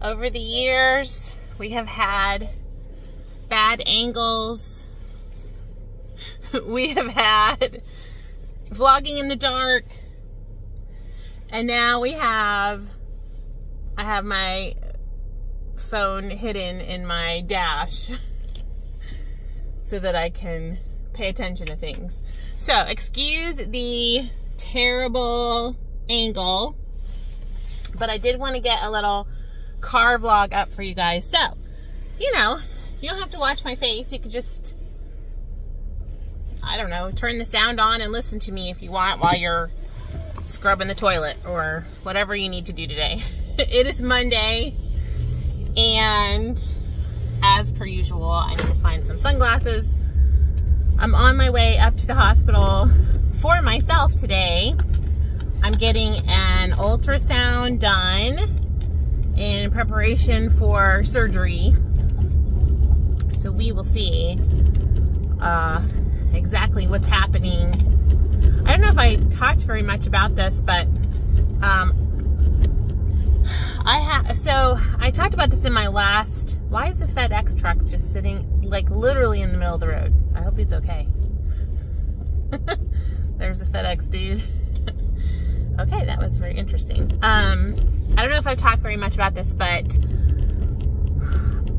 Over the years, we have had bad angles. We have had vlogging in the dark. And now I have my phone hidden in my dash so that I can pay attention to things. So, excuse the terrible angle, but I did want to get a little car vlog up for you guys. So, you know, you don't have to watch my face. You could just, I don't know, turn the sound on and listen to me if you want while you're scrubbing the toilet or whatever you need to do today. It is Monday, and as per usual, I need to find some sunglasses. I'm on my way up to the hospital for myself today. I'm getting an ultrasound done in preparation for surgery. So we will see exactly what's happening. I don't know if I talked very much about this, but so I talked about this in my last, why is the FedEx truck just sitting like literally in the middle of the road? I hope it's okay. There's a FedEx dude. Okay, that was very interesting. I don't know if I've talked very much about this, but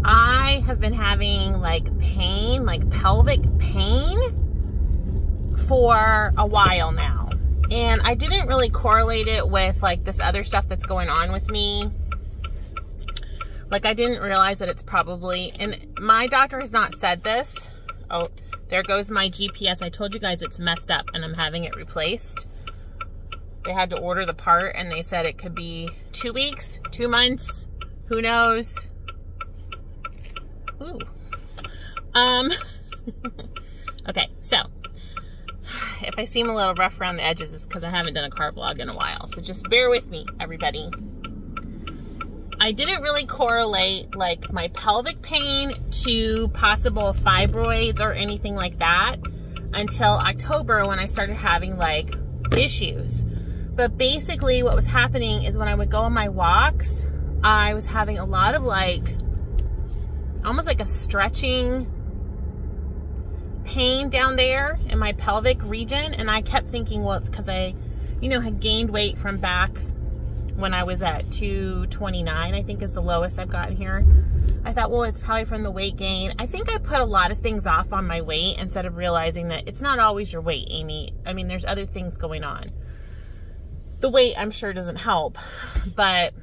I have been having like pain, like pelvic pain for a while now. And I didn't really correlate it with like this other stuff that's going on with me. Like I didn't realize that it's probably, and my doctor has not said this. Oh, there goes my GPS. I told you guys it's messed up and I'm having it replaced. They had to order the part and they said it could be 2 weeks, 2 months, who knows. Ooh. Okay, so if I seem a little rough around the edges, it's because I haven't done a car vlog in a while. So just bear with me, everybody. I didn't really correlate like my pelvic pain to possible fibroids or anything like that until October when I started having like issues. But basically what was happening is when I would go on my walks, I was having a lot of like, almost like a stretching pain down there in my pelvic region. And I kept thinking, well, it's because I, you know, had gained weight from back when I was at 229, I think is the lowest I've gotten here. I thought, well, it's probably from the weight gain. I think I put a lot of things off on my weight instead of realizing that it's not always your weight, Amy. I mean, there's other things going on. The weight, I'm sure, doesn't help. But,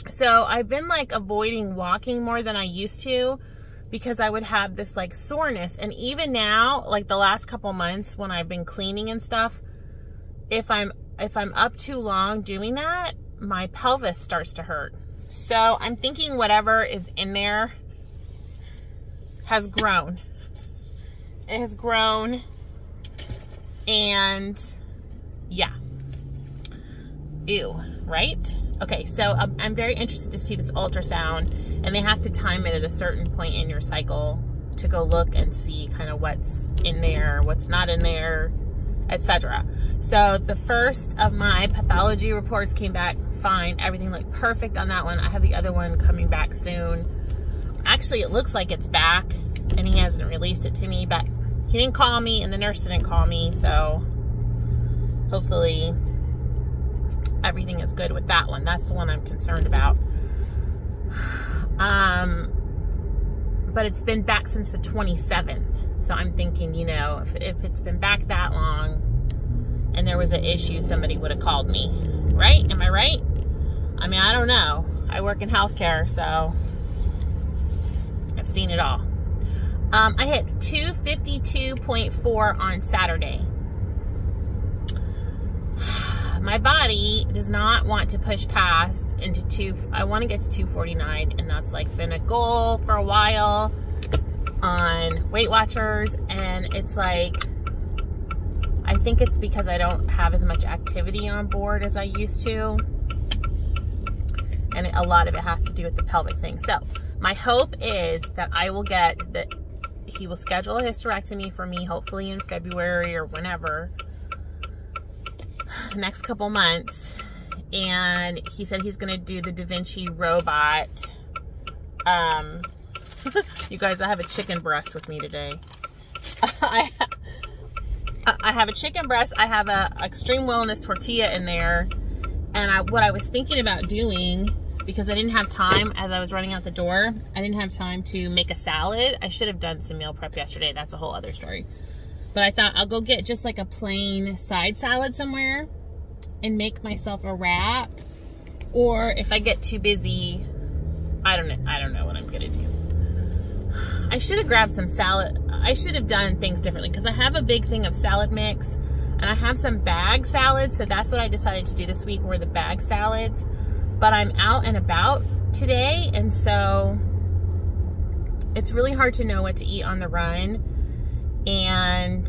so I've been like avoiding walking more than I used to because I would have this like soreness. And even now, like the last couple months when I've been cleaning and stuff, if I'm up too long doing that, my pelvis starts to hurt. So I'm thinking whatever is in there has grown. It has grown, and yeah. Ew, right? Okay, so I'm very interested to see this ultrasound, and they have to time it at a certain point in your cycle to go look and see kind of what's in there, what's not in there, etc. So the first of my pathology reports came back fine. Everything looked perfect on that one. I have the other one coming back soon. Actually, it looks like it's back, and he hasn't released it to me, but he didn't call me, and the nurse didn't call me, so hopefully everything is good with that one. That's the one I'm concerned about. But it's been back since the 27th. So I'm thinking, you know, if it's been back that long and there was an issue, somebody would have called me. Right? Am I right? I mean, I don't know. I work in healthcare, so I've seen it all. I hit 252.4 on Saturday. My body does not want to push past into I want to get to 249, and that's like been a goal for a while on Weight Watchers, and it's like, I think it's because I don't have as much activity on board as I used to, and a lot of it has to do with the pelvic thing. So my hope is that I will get that he will schedule a hysterectomy for me, hopefully in February or whenever, next couple months, and he said he's going to do the Da Vinci robot. You guys, I have a chicken breast with me today. I have a chicken breast. I have a extreme wellness tortilla in there. And what I was thinking about doing, because I didn't have time as I was running out the door, I didn't have time to make a salad. I should have done some meal prep yesterday. That's a whole other story. But I thought I'll go get just like a plain side salad somewhere and make myself a wrap. Or if I get too busy, I don't know what I'm gonna do. I should have grabbed some salad. I should have done things differently, because I have a big thing of salad mix and I have some bag salads. So that's what I decided to do this week, were the bag salads. But I'm out and about today, and so it's really hard to know what to eat on the run and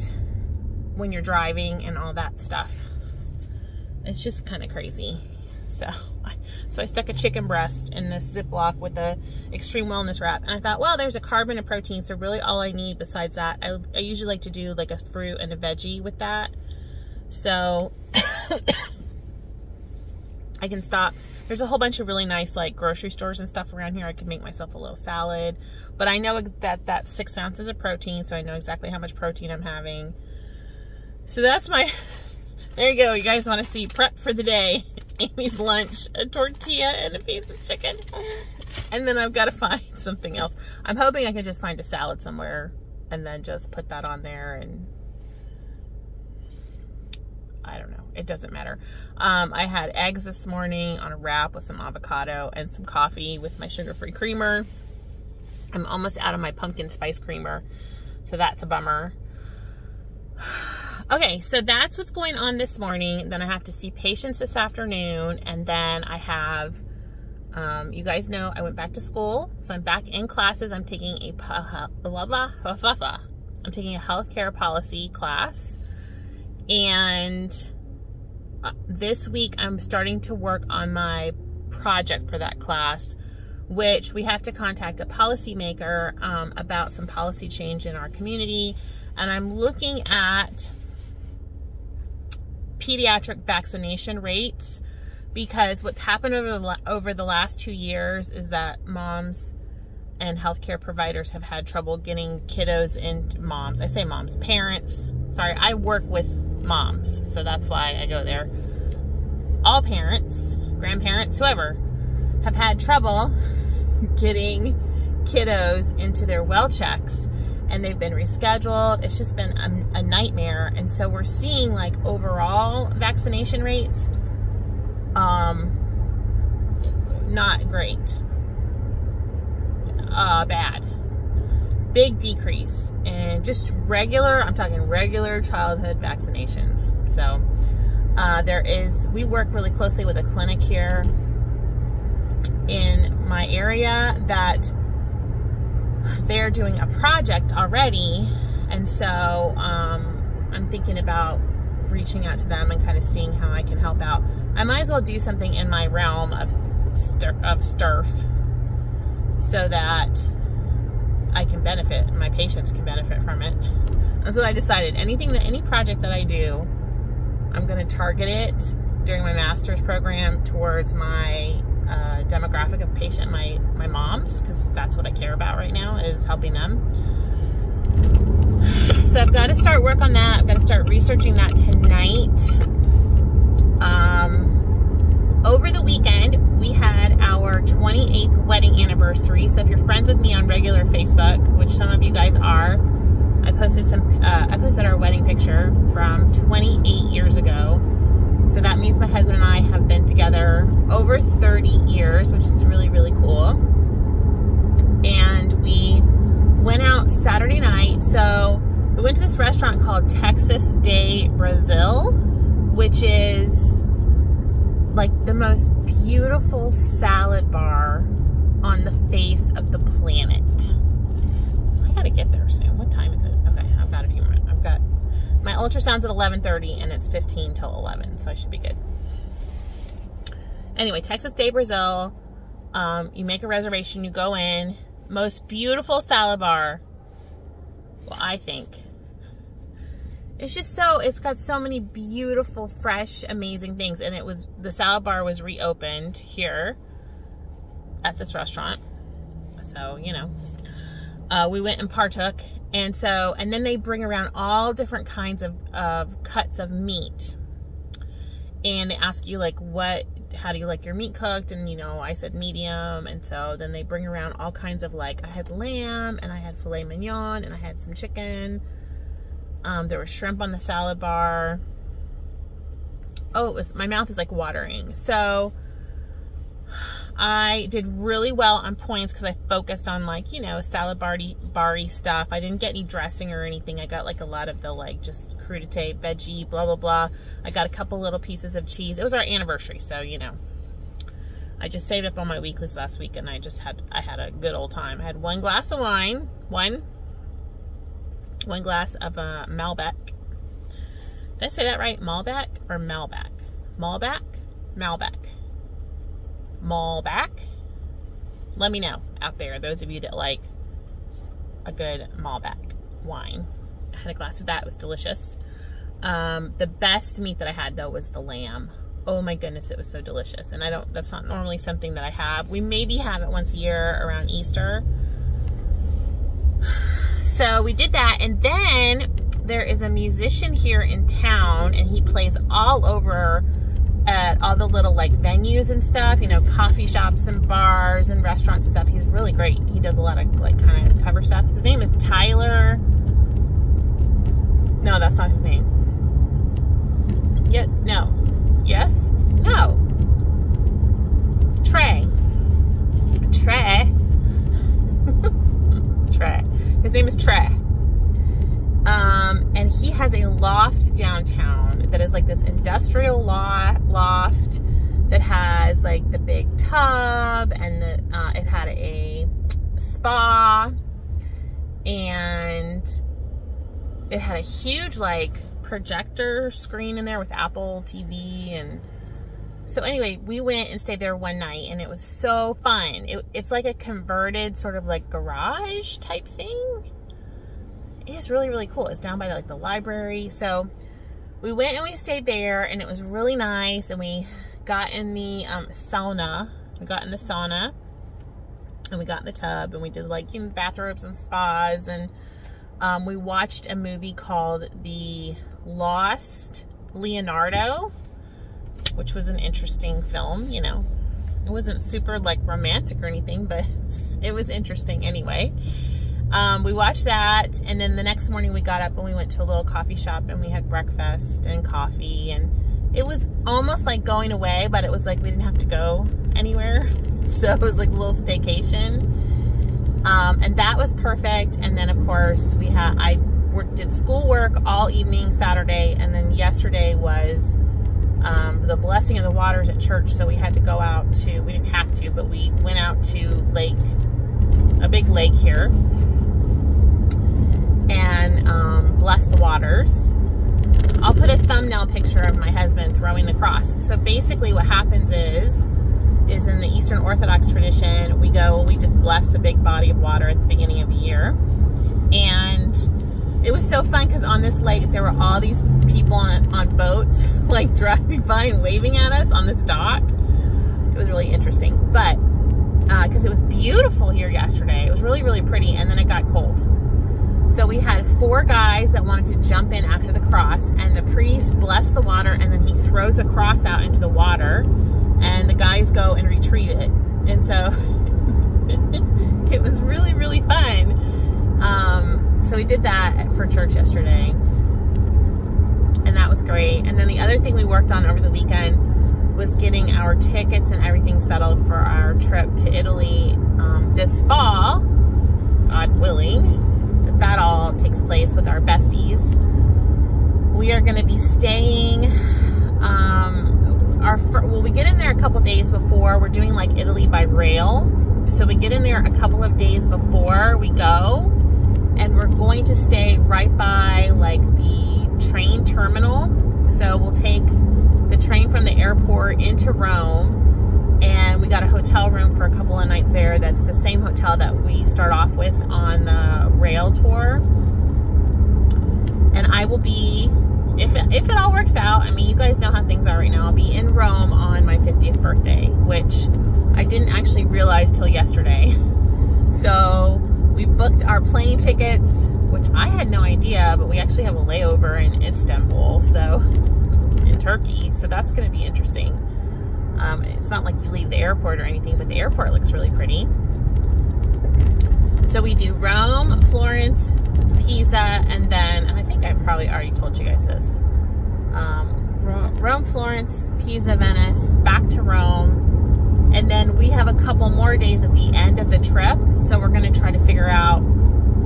when you're driving and all that stuff. It's just kind of crazy. So I stuck a chicken breast in this Ziploc with the extreme wellness wrap, and I thought, well, there's a carb and a protein, so really all I need besides that, I usually like to do like a fruit and a veggie with that. So I can stop. There's a whole bunch of really nice like grocery stores and stuff around here. I could make myself a little salad, but I know that that's 6 ounces of protein, so I know exactly how much protein I'm having. So that's my, there you go. You guys want to see prep for the day. Amy's lunch, a tortilla and a piece of chicken. And then I've got to find something else. I'm hoping I can just find a salad somewhere and then just put that on there, and I don't know. It doesn't matter. I had eggs this morning on a wrap with some avocado and some coffee with my sugar-free creamer. I'm almost out of my pumpkin spice creamer, so that's a bummer. Okay, so that's what's going on this morning. Then I have to see patients this afternoon, and then I have, you guys know I went back to school, so I'm back in classes. I'm taking a I'm taking a healthcare policy class, and this week I'm starting to work on my project for that class, which we have to contact a policymaker about some policy change in our community, and I'm looking at pediatric vaccination rates, because what's happened over the last 2 years is that moms and healthcare providers have had trouble getting kiddos into moms. I say moms, parents. Sorry, I work with moms, so that's why I go there. All parents, grandparents, whoever, have had trouble getting kiddos into their well checks, and they've been rescheduled. It's just been a nightmare. And so we're seeing like overall vaccination rates, not great, bad, big decrease in just regular, I'm talking regular childhood vaccinations. So we work really closely with a clinic here in my area that they're doing a project already, and so I'm thinking about reaching out to them and kind of seeing how I can help out. I might as well do something in my realm of STRF so that I can benefit and my patients can benefit from it. That's what I decided. Any project that I do, I'm going to target it during my master's program towards my demographic of patient, my moms, because that's what I care about right now, is helping them. So I've got to start work on that. I've got to start researching that tonight. Over the weekend, we had our 28th wedding anniversary. So if you're friends with me on regular Facebook, which some of you guys are, I posted our wedding picture from 28 years ago. So that means my husband and I have been together over 30 years, which is really, really cool. And we went out Saturday night. So we went to this restaurant called Texas de Brazil, which is like the most beautiful salad bar on the face of the planet. I gotta get there soon. What time is it? Okay, I've got a few minutes. My ultrasound's at 11:30 and it's 15 till 11, so I should be good. Anyway, Texas de Brazil. You make a reservation, you go in. Most beautiful salad bar, well, I think. it's just so, it's got so many beautiful, fresh, amazing things. And it was, the salad bar was reopened here at this restaurant. So, you know, we went and partook. And so, and then they bring around all different kinds of cuts of meat. And they ask you, like, how do you like your meat cooked? And, you know, I said medium. And so then they bring around all kinds of, like, I had lamb and I had filet mignon and I had some chicken. There was shrimp on the salad bar. Oh, it was, my mouth is like watering. So I did really well on points because I focused on, like, you know, salad bar-y stuff. I didn't get any dressing or anything. I got like a lot of the, like, just crudité, veggie, blah, blah, blah. I got a couple little pieces of cheese. It was our anniversary, so, you know, I just saved up on my weeklies last week and I had a good old time. I had one glass of wine, one glass of Malbec. Did I say that right? Malbec or Malbec? Malbec? Malbec. Malbec? Let me know out there, those of you that like a good Malbec wine. I had a glass of that. It was delicious. The best meat that I had, though, was the lamb. Oh my goodness, it was so delicious. And that's not normally something that I have. We maybe have it once a year around Easter. So we did that, and then there is a musician here in town, and he plays all over at all the little, like, venues and stuff, you know, coffee shops and bars and restaurants and stuff. He's really great. He does a lot of, like, kind of cover stuff. His name is Tyler. No, that's not his name. Yeah, no. Yes? No. Trey. Trey. His name is Trey. And he has a loft downtown that is like this industrial loft that has like the big tub, and it had a spa, and it had a huge like projector screen in there with Apple TV. And so anyway, we went and stayed there one night, and it was so fun. It's like a converted sort of like garage type thing. It's really, really cool. It's down by like the library. So we went and we stayed there, and it was really nice. And we got in the sauna. We got in the sauna, and we got in the tub, and we did like, you know, bathrobes and spas. And we watched a movie called The Lost Leonardo, which was an interesting film. You know, it wasn't super like romantic or anything, but it was interesting anyway. We watched that, and then the next morning we got up and we went to a little coffee shop, and we had breakfast and coffee, and it was almost like going away, but it was like we didn't have to go anywhere. So it was like a little staycation. And that was perfect. And then of course I did schoolwork all evening Saturday, and then yesterday was the blessing of the waters at church. So we had to go out to, we didn't have to, but we went out to a big lake here, and bless the waters. I'll put a thumbnail picture of my husband throwing the cross. So basically what happens is in the Eastern Orthodox tradition, we just bless a big body of water at the beginning of the year. And it was so fun because on this lake, there were all these people on boats, like driving by and waving at us on this dock. It was really interesting. But, because it was beautiful here yesterday. It was really, really pretty, and then it got cold. So we had 4 guys that wanted to jump in after the cross, and the priest blessed the water, and then he throws a cross out into the water, and the guys go and retrieve it. And so it was really, really fun. So we did that for church yesterday, and that was great. And then the other thing we worked on over the weekend was getting our tickets and everything settled for our trip to Italy this fall, God willing. That all takes place with our besties. We are going to be staying, we get in there a couple days before. We're doing like Italy by rail. So we get in there a couple of days before we go, and we're going to stay right by like the train terminal. So we'll take the train from the airport into Rome, and we got a hotel room for a couple of nights there. That's the same hotel that we start off with on the rail tour. And I will be, if it all works out, I mean, you guys know how things are right now, I'll be in Rome on my 50th birthday, which I didn't actually realize till yesterday. So we booked our plane tickets, which I had no idea, but we actually have a layover in Istanbul, so in Turkey, so that's going to be interesting. It's not like you leave the airport or anything, but the airport looks really pretty. So we do Rome, Florence, Pisa, and then, and I think I probably already told you guys this, Rome, Florence, Pisa, Venice, back to Rome, and then we have a couple more days at the end of the trip, so we're going to try to figure out,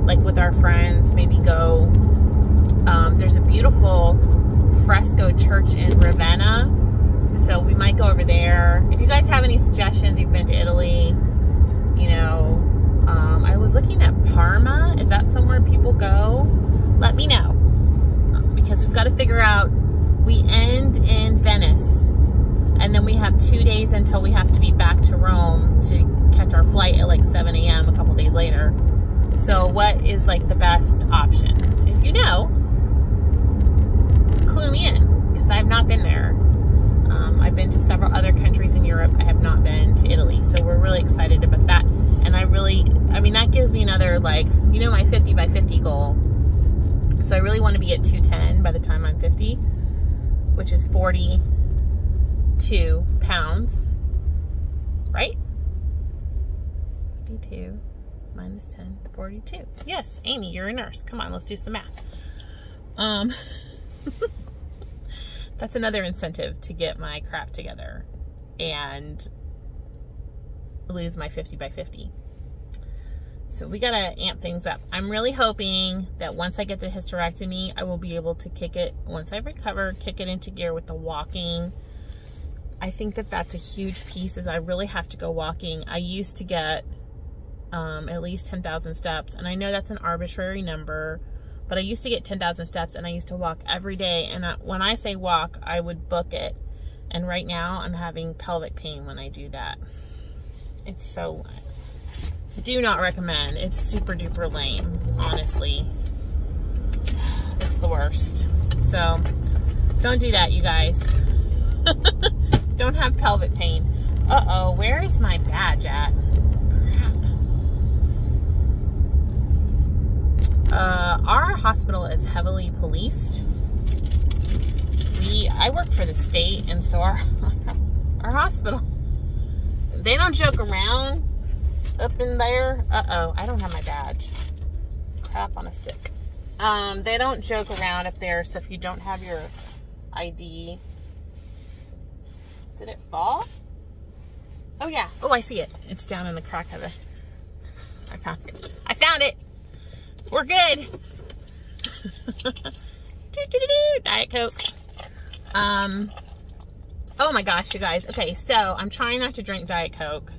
like with our friends, maybe go, there's a beautiful fresco church in Ravenna, so we might go over there. If you guys have any suggestions, you've been to Italy, you know, I was looking at Parma. Is that somewhere people go? Let me know, because we've got to figure out, we end in Venice, and then we have 2 days until we have to be back to Rome to catch our flight at like 7 a.m. a couple days later. So what is like the best option? If you know, clue me in, because I've not been there. I've been to several other countries in Europe. I have not been to Italy, so we're really excited about that. And I mean, that gives me another, like, you know, my 50 by 50 goal. So I really want to be at 210 by the time I'm 50, which is 42 pounds, right? 52 minus 10, 42. Yes, Amy, you're a nurse. Come on, let's do some math. That's another incentive to get my crap together and lose my 50 by 50. So we gotta amp things up. I'm really hoping that once I get the hysterectomy, I will be able to kick it, once I recover, kick it into gear with the walking. I think that that's a huge piece, is I really have to go walking. I used to get at least 10,000 steps, and I know that's an arbitrary number, but I used to get 10,000 steps, and I used to walk every day. And when I say walk, I would book it. And right now, I'm having pelvic pain when I do that. It's so, do not recommend. It's super duper lame, honestly. It's the worst. So, don't do that, you guys. Don't have pelvic pain. Uh-oh, where is my badge at? Our hospital is heavily policed. I work for the state, and so our hospital, they don't joke around up in there. Uh-oh, I don't have my badge. Crap on a stick. They don't joke around up there, so if you don't have your ID. Did it fall? Oh yeah. Oh, I see it. It's down in the crack of it. I found it. I found it. We're good. Diet Coke. Oh my gosh, you guys. Okay, so I'm trying not to drink Diet Coke.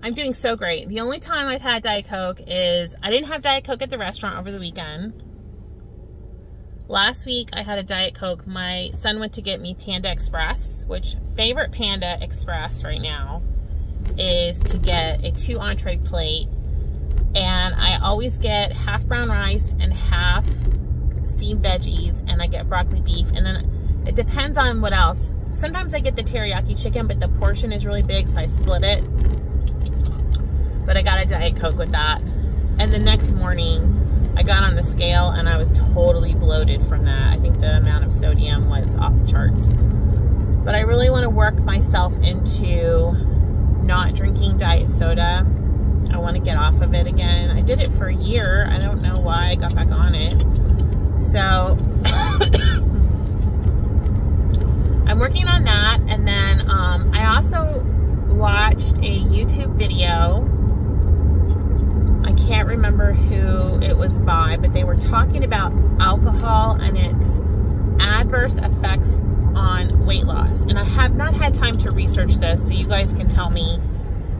I'm doing so great. The only time I've had Diet Coke is, I didn't have Diet Coke at the restaurant over the weekend. Last week I had a Diet Coke. My son went to get me Panda Express, which favorite Panda Express right now is to get a 2 entree plate. And I always get half brown rice and half steamed veggies, and I get broccoli beef, and then it depends on what else. Sometimes I get the teriyaki chicken, but the portion is really big, so I split it. But I got a Diet Coke with that. And the next morning, I got on the scale, and I was totally bloated from that. I think the amount of sodium was off the charts. But I really want to work myself into not drinking diet soda. I want to get off of it again. I did it for a year. I don't know why I got back on it. So I'm working on that. And then I also watched a YouTube video. I can't remember who it was by, but they were talking about alcohol and its adverse effects on weight loss. And I have not had time to research this, so you guys can tell me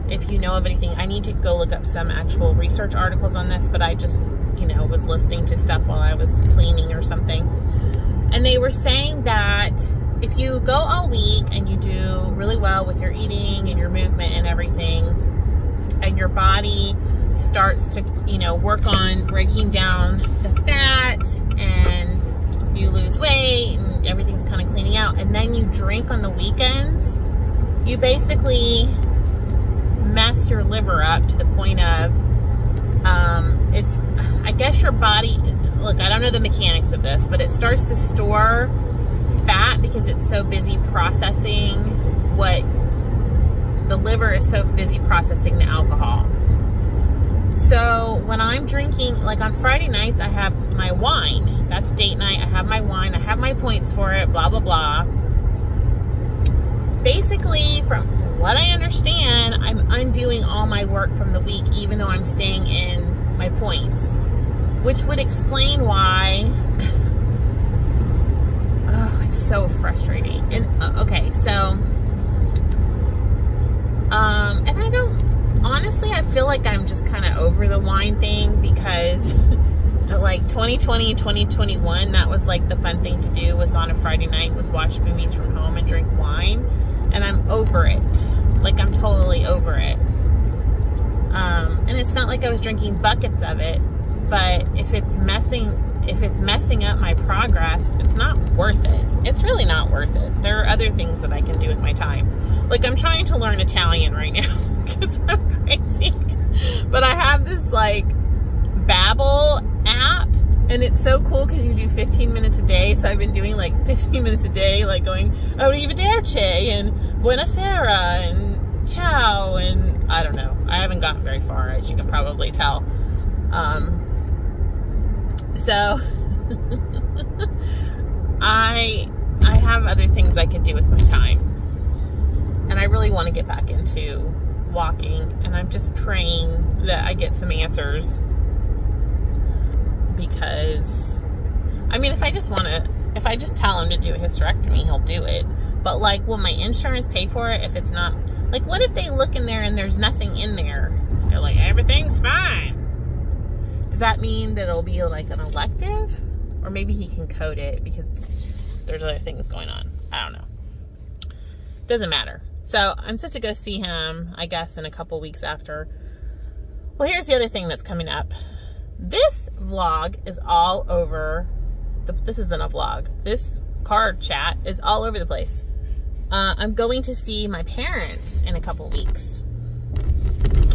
if you know of anything. I need to go look up some actual research articles on this, but I just, you know, was listening to stuff while I was cleaning or something. And they were saying that if you go all week and you do really well with your eating and your movement and everything, and your body starts to, you know, work on breaking down the fat, and you lose weight, and everything's kind of cleaning out, and then you drink on the weekends, you basically mess your liver up to the point of, it's, I guess your body, look, I don't know the mechanics of this, but it starts to store fat because it's so busy processing what, the liver is so busy processing the alcohol. So when I'm drinking, like on Friday nights, I have my wine. That's date night. I have my wine. I have my points for it, blah, blah, blah. Basically, from what I understand, I'm undoing all my work from the week, even though I'm staying in my points, which would explain why. Oh, it's so frustrating. And okay, so, and I don't, honestly, I feel like I'm just kind of over the wine thing, because like 2020, 2021, that was like the fun thing to do, was on a Friday night, was watch movies from home and drink wine. And I'm over it. Like, I'm totally over it. And it's not like I was drinking buckets of it, but if it's messing up my progress, it's not worth it. It's really not worth it. There are other things that I can do with my time. Like, I'm trying to learn Italian right now because I'm crazy. But I have this, like, Babbel app, and it's so cool because you do 15 minutes a day. So I've been doing like 15 minutes a day, like going arrivederci and buonasera and ciao, and I don't know. I haven't gotten very far, as you can probably tell. So I have other things I can do with my time, and I really want to get back into walking, and I'm just praying that I get some answers. Because, I mean, if I just tell him to do a hysterectomy, he'll do it. But, like, will my insurance pay for it if it's not? Like, what if they look in there and there's nothing in there? They're like, everything's fine. Does that mean that it'll be, like, an elective? Or maybe he can code it because there's other things going on. I don't know. Doesn't matter. So, I'm supposed to go see him, I guess, in a couple weeks after. Well, here's the other thing that's coming up. This vlog is all over, this isn't a vlog, this card chat is all over the place. I'm going to see my parents in a couple weeks.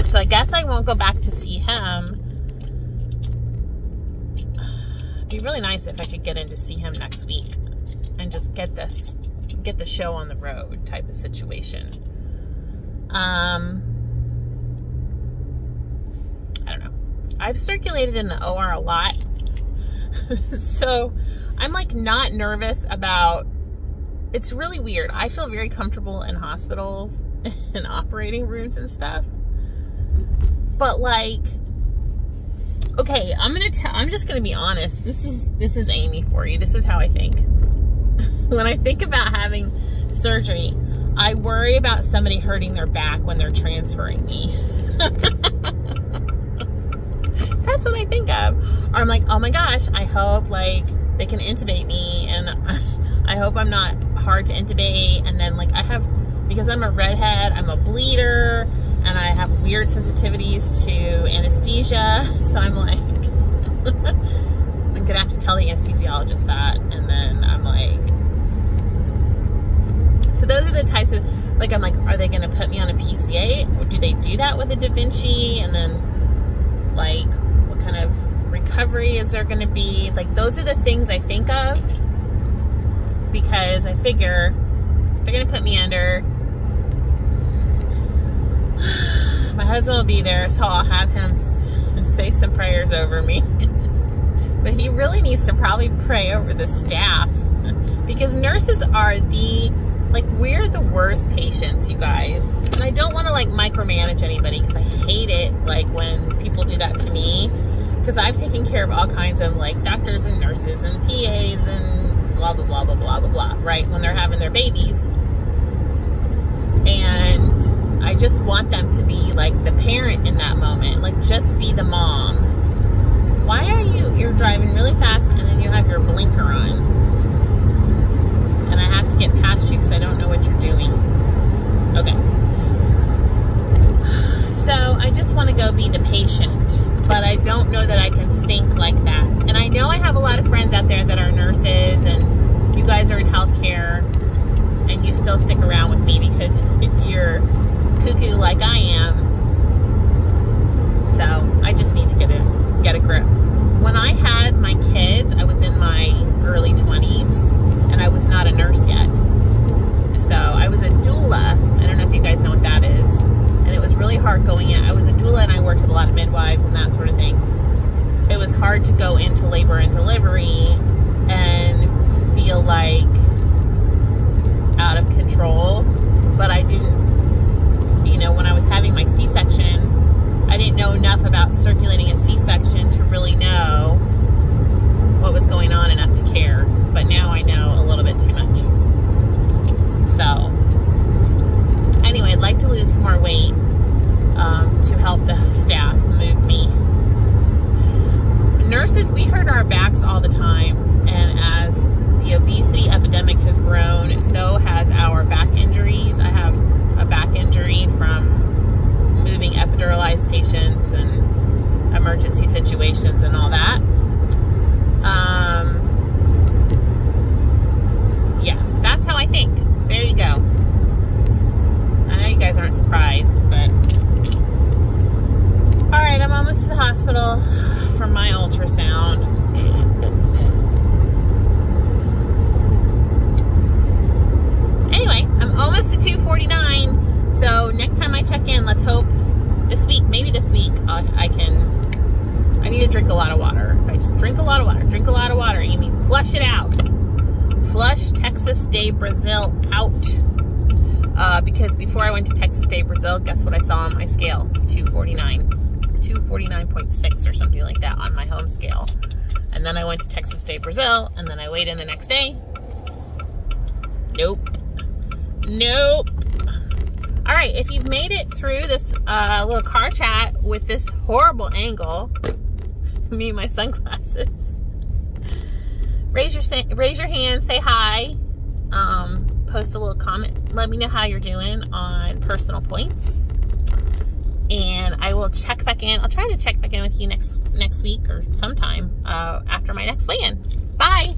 So I guess I won't go back to see him. It'd be really nice if I could get in to see him next week and just get the show on the road type of situation. I don't know. I've circulated in the OR a lot, so I'm like not nervous about, it's really weird. I feel very comfortable in hospitals and operating rooms and stuff, but like, okay, I'm just gonna be honest. This is Amy for you. This is how I think. When I think about having surgery, I worry about somebody hurting their back when they're transferring me. That's what I think of. Or I'm like, oh my gosh, I hope like they can intubate me, and I hope I'm not hard to intubate. And then like because I'm a redhead, I'm a bleeder, and I have weird sensitivities to anesthesia. So I'm like, I'm gonna have to tell the anesthesiologist that. And then I'm like, so those are the types of, like, I'm like, are they gonna put me on a PCA? Or do they do that with a Da Vinci? And then like, what kind of recovery is there going to be? Like, those are the things I think of, because I figure they're going to put me under. My husband will be there, so I'll have him say some prayers over me. But he really needs to probably pray over the staff, because nurses are we're the worst patients, you guys. And I don't want to like micromanage anybody, because I hate it like when people do that to me, because I've taken care of all kinds of like doctors and nurses and PAs and blah blah blah blah blah blah blah, right, when they're having their babies. And I just want them to be like the parent in that moment, like just be the mom. Why are you're driving really fast and then you have your blinker on? And I have to get past you because I don't know what you're doing. Okay. So I just want to go be the patient, but I don't know that I can think like that. And I know I have a lot of friends out there that are nurses, and you guys are in healthcare, and you still stick around with me because you're cuckoo like I am. So I just need to get a grip. When I had my kids, I was in my early 20s, and I was not a nurse yet. So I was a doula. I don't know if you guys know what that is. And it was really hard going in. I was a doula, and I worked with a lot of midwives and that sort of thing. It was hard to go into labor and delivery and feel like out of control. But I didn't, you know, when I was having my C-section, I didn't know enough about circulating a C-section to really know what was going on enough to care. But now I know a little bit too much. So anyway, I'd like to lose some more weight to help the staff move me. Nurses, we hurt our backs all the time, and as the obesity epidemic has grown, so has our back injuries. I have a back injury from moving epiduralized patients and emergency situations and all that. Yeah, that's how I think. There you go. I know you guys aren't surprised, but all right, I'm almost to the hospital for my ultrasound. Anyway, I'm almost to 2:49, so next time I check in, let's hope this week, maybe this week, I need to drink a lot of water. If I just drink a lot of water, you mean flush it out. Flush Texas Day Brazil out. Because before I went to Texas Day Brazil, guess what I saw on my scale? 249. 249.6 or something like that on my home scale. And then I went to Texas Day Brazil, and then I weighed in the next day. Nope. Nope. All right, if you've made it through this little car chat with this horrible angle, me and my sunglasses, raise your hand, say hi, post a little comment, let me know how you're doing on personal points, and I will check back in. I'll try to check back in with you next week or sometime after my next weigh-in. Bye.